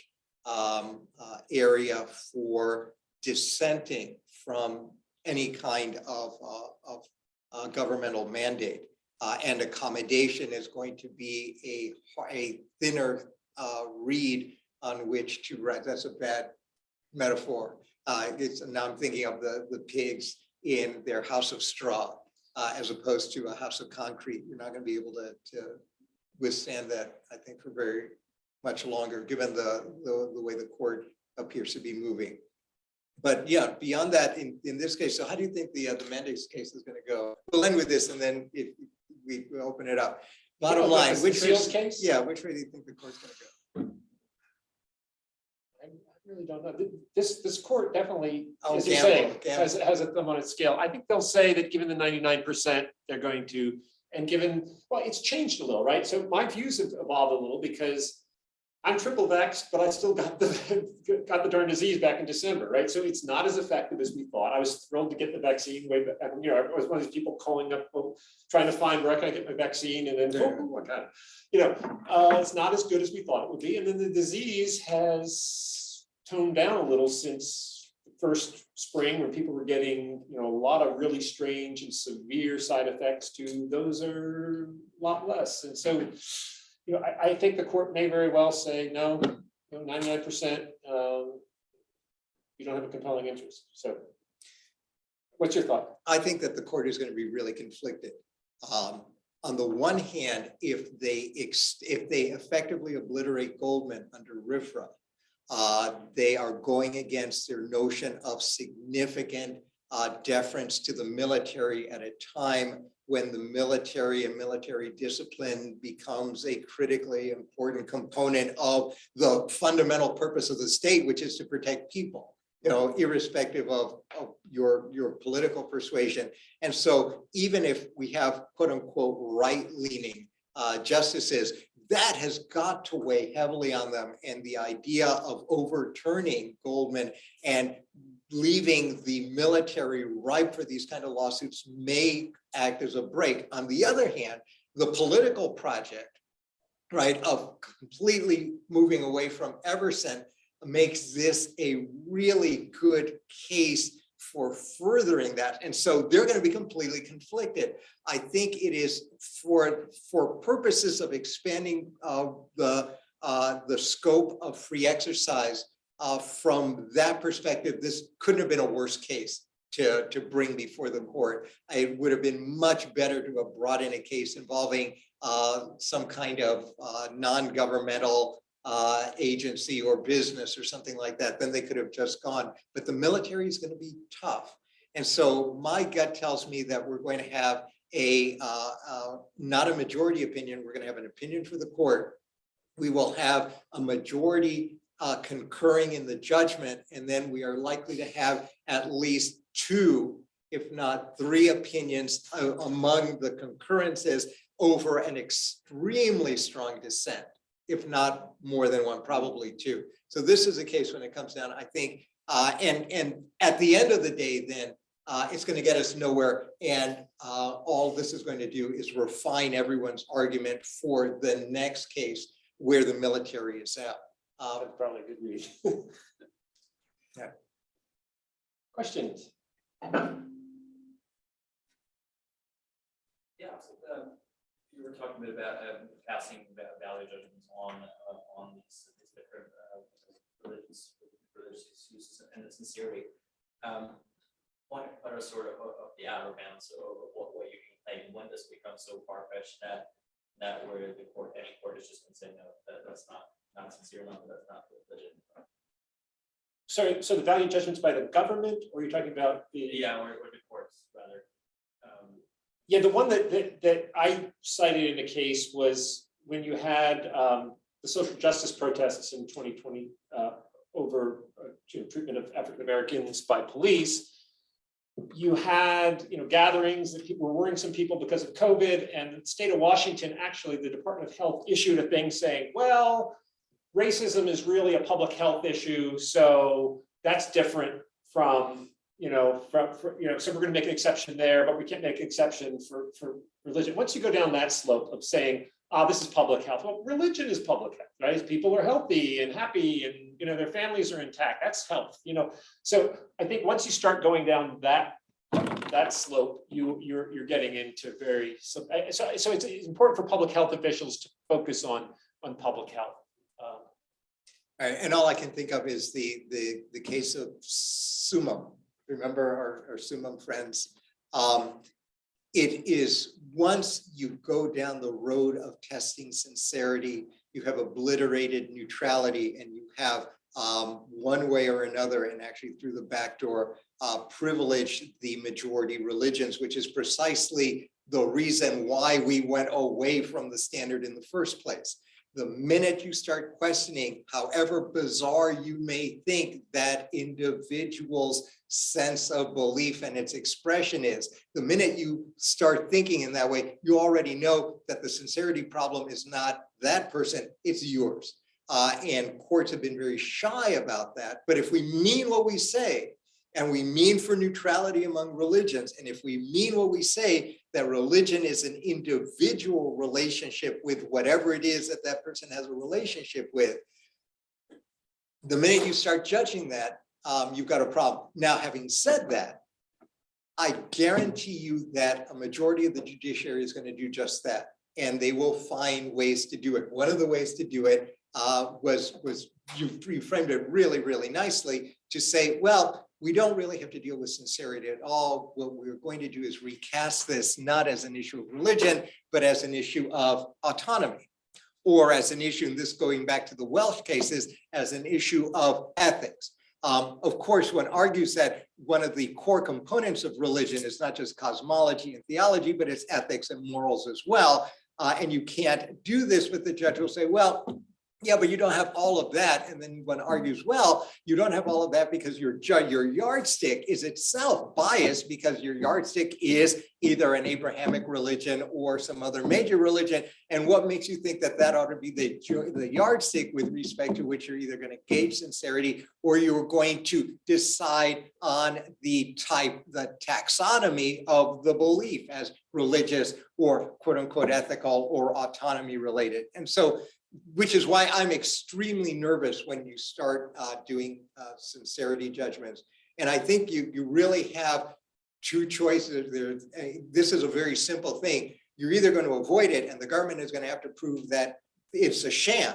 area for dissenting from any kind of governmental mandate. And accommodation is going to be a thinner reed on which to write. That's a bad metaphor. Now I'm thinking of the pigs in their house of straw as opposed to a house of concrete. You're not going to be able to withstand that, I think, for very much longer, given the way the court appears to be moving. But yeah, beyond that, in this case, so how do you think the mandates case is going to go? We'll end with this, and then if we open it up. Bottom line, which case? Yeah, which way do you think the court's going to go? I really don't know. This court definitely, Oh, as you're saying, has a thumb on its scale. I think they'll say that given the 99%, they're going to, and given, well, it's changed a little, right? So my views have evolved a little because I'm triple vaxxed, but I still got the darn disease back in December, right? So it's not as effective as we thought. I was thrilled to get the vaccine way back. And, I was one of these people calling up, trying to find where can I get my vaccine, and then what kind of, it's not as good as we thought it would be. And then the disease has toned down a little since the first spring, when people were getting, a lot of really strange and severe side effects. To those are a lot less, and so. I think the court may very well say, no, 99%, you don't have a compelling interest. So what's your thought? I think that the court is going to be really conflicted. On the one hand, if they effectively obliterate Goldman under RFRA, they are going against their notion of significant deference to the military at a time when the military and military discipline becomes a critically important component of the fundamental purpose of the state, which is to protect people, irrespective of your political persuasion. And so even if we have quote unquote right-leaning justices, that has got to weigh heavily on them. And the idea of overturning Goldman and leaving the military ripe for these kind of lawsuits may act as a break. On the other hand, the political project, right, of completely moving away from Everson makes this a really good case for furthering that. And so they're going to be completely conflicted. I think it is for purposes of expanding the scope of free exercise. From that perspective, this couldn't have been a worse case to bring before the court. It would have been much better to have brought in a case involving some kind of non-governmental agency or business or something like that. Then they could have just gone. But the military is going to be tough. And so my gut tells me that we're going to have not a majority opinion. We're going to have an opinion for the court we will have a majority concurring in the judgment, and then we are likely to have at least two, if not three opinions among the concurrences over an extremely strong dissent, if not more than one, probably two. So this is a case when it comes down, I think, and at the end of the day, then it's going to get us nowhere. And all this is going to do is refine everyone's argument for the next case where the military is out. That's probably a good read. Yeah. Questions? Yeah, you were talking a bit about passing value judgments on these different religious uses and the sincerity. What are sort of the outer bounds of what you can claim? When does it become so far-fetched that where any court is just going to say no, that's not sincere enough, that's not religion? So the value judgments by the government, or you're talking about the? Yeah, or the courts rather. Yeah, the one that I cited in the case was when you had the social justice protests in 2020 over treatment of African Americans by police. You had gatherings that people were worrisome people because of COVID, and the state of Washington, actually, the Department of Health issued a thing saying, well, racism is really a public health issue, so that's different from so we're going to make an exception there, but we can't make an exception for religion. Once you go down that slope of saying, this is public health, well, religion is public health, right? People are healthy and happy, and their families are intact. That's health, So I think once you start going down that slope, you're getting into very so it's important for public health officials to focus on public health. All right, and all I can think of is the case of Summum. Remember our Summum friends? It is once you go down the road of testing sincerity, you have obliterated neutrality, and you have one way or another, and actually through the back door, privileged the majority religions, which is precisely the reason why we went away from the standard in the first place. The minute you start questioning, however bizarre you may think that individual's sense of belief and its expression is, the minute you start thinking in that way, you already know that the sincerity problem is not that person, it's yours. And courts have been very shy about that. But if we mean what we say, and we mean for neutrality among religions, and if we mean what we say, that religion is an individual relationship with whatever it is that that person has a relationship with, the minute you start judging that, you've got a problem. Now, having said that, I guarantee you that a majority of the judiciary is going to do just that, and they will find ways to do it. One of the ways to do it was you framed it really, really nicely to say, well, we don't really have to deal with sincerity at all. What we're going to do is recast this not as an issue of religion, but as an issue of autonomy, or as an issue, and this going back to the Welsh cases, as an issue of ethics. Of course, one argues that one of the core components of religion is not just cosmology and theology, but it's ethics and morals as well. And you can't do this, but the judge will say, well, yeah, but you don't have all of that. And then one argues, well, you don't have all of that because your yardstick is itself biased, because your yardstick is either an Abrahamic religion or some other major religion. And what makes you think that that ought to be the yardstick with respect to which you're either going to gauge sincerity, or you're going to decide on the taxonomy of the belief as religious or quote unquote ethical or autonomy related. And so, which is why I'm extremely nervous when you start doing sincerity judgments. And I think you really have two choices there. This is a very simple thing. You're either going to avoid it, and the government is going to have to prove that it's a sham.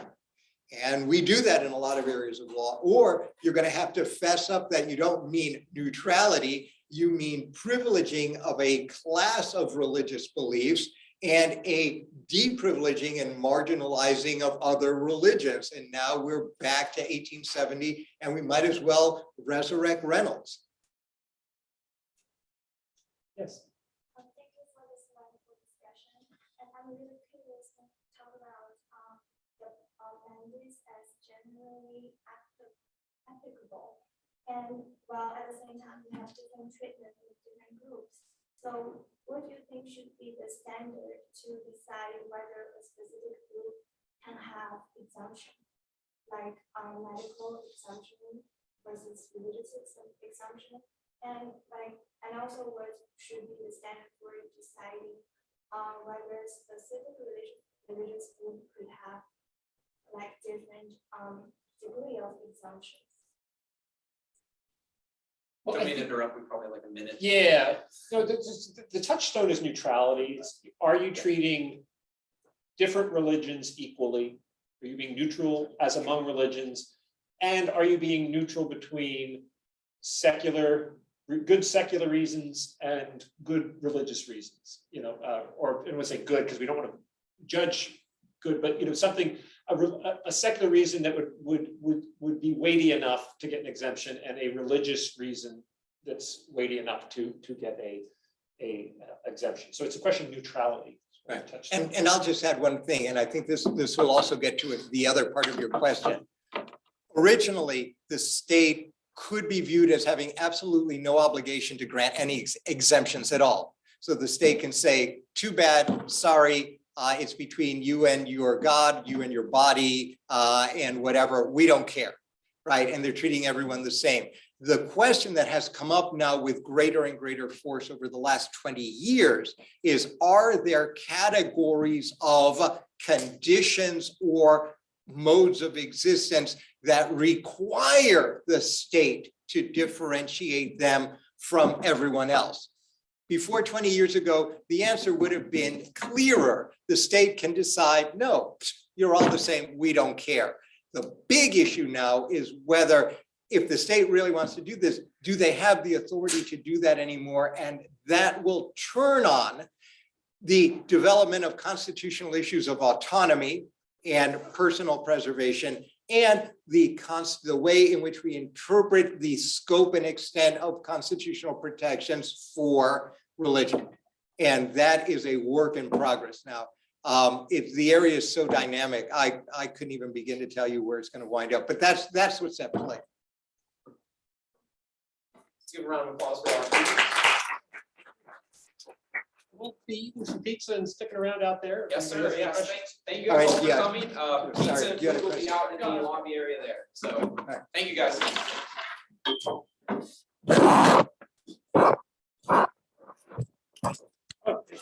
And we do that in a lot of areas of law. Or you're going to have to fess up that you don't mean neutrality, you mean privileging of a class of religious beliefs and a deprivileging and marginalizing of other religions. And now we're back to 1870, and we might as well resurrect Reynolds. Yes. Thank you for this wonderful discussion. And I'm really curious when you talk about the And while at the same time, we have different treatment in different groups. So what do you think should be the standard to decide whether a specific group can have exemption? Like medical exemption versus religious exemption? And also what should be the standard for deciding whether a specific religious group could have like different degree of exemptions? Well, Don't I mean to think- interrupt, we probably like a minute. Yeah, no, the touchstone is neutrality. Are you treating different religions equally? Are you being neutral as among religions? And are you being neutral between good secular reasons and good religious reasons? You know, or I would say good because we don't want to judge good, but you know, something a secular reason that would be weighty enough to get an exemption, and a religious reason that's weighty enough to get a exemption. So it's a question of neutrality. Right. And I'll just add one thing, and I think this will also get to the other part of your question. Originally, the state could be viewed as having absolutely no obligation to grant any exemptions at all. So the state can say, too bad, sorry, it's between you and your God, you and your body, and whatever, we don't care, right? And they're treating everyone the same. The question that has come up now with greater and greater force over the last 20 years is, are there categories of conditions or modes of existence that require the state to differentiate them from everyone else? Before 20 years ago, the answer would have been clearer. The state can decide, no, you're all the same, we don't care. The big issue now is whether, if the state really wants to do this, do they have the authority to do that anymore? And that will turn on the development of constitutional issues of autonomy and personal preservation, and the way in which we interpret the scope and extent of constitutional protections for religion. And that is a work in progress now. If the area is so dynamic, I couldn't even begin to tell you where it's going to wind up, but that's what's at play. Let's give a round of applause for our speakers. We'll be eating some pizza and sticking around out there. Yes, sir. Yes, thank you All guys right, all for yeah. coming. Pizza Sorry, and you had a food will be question. out in the lobby area there. So, right. thank you guys. Okay.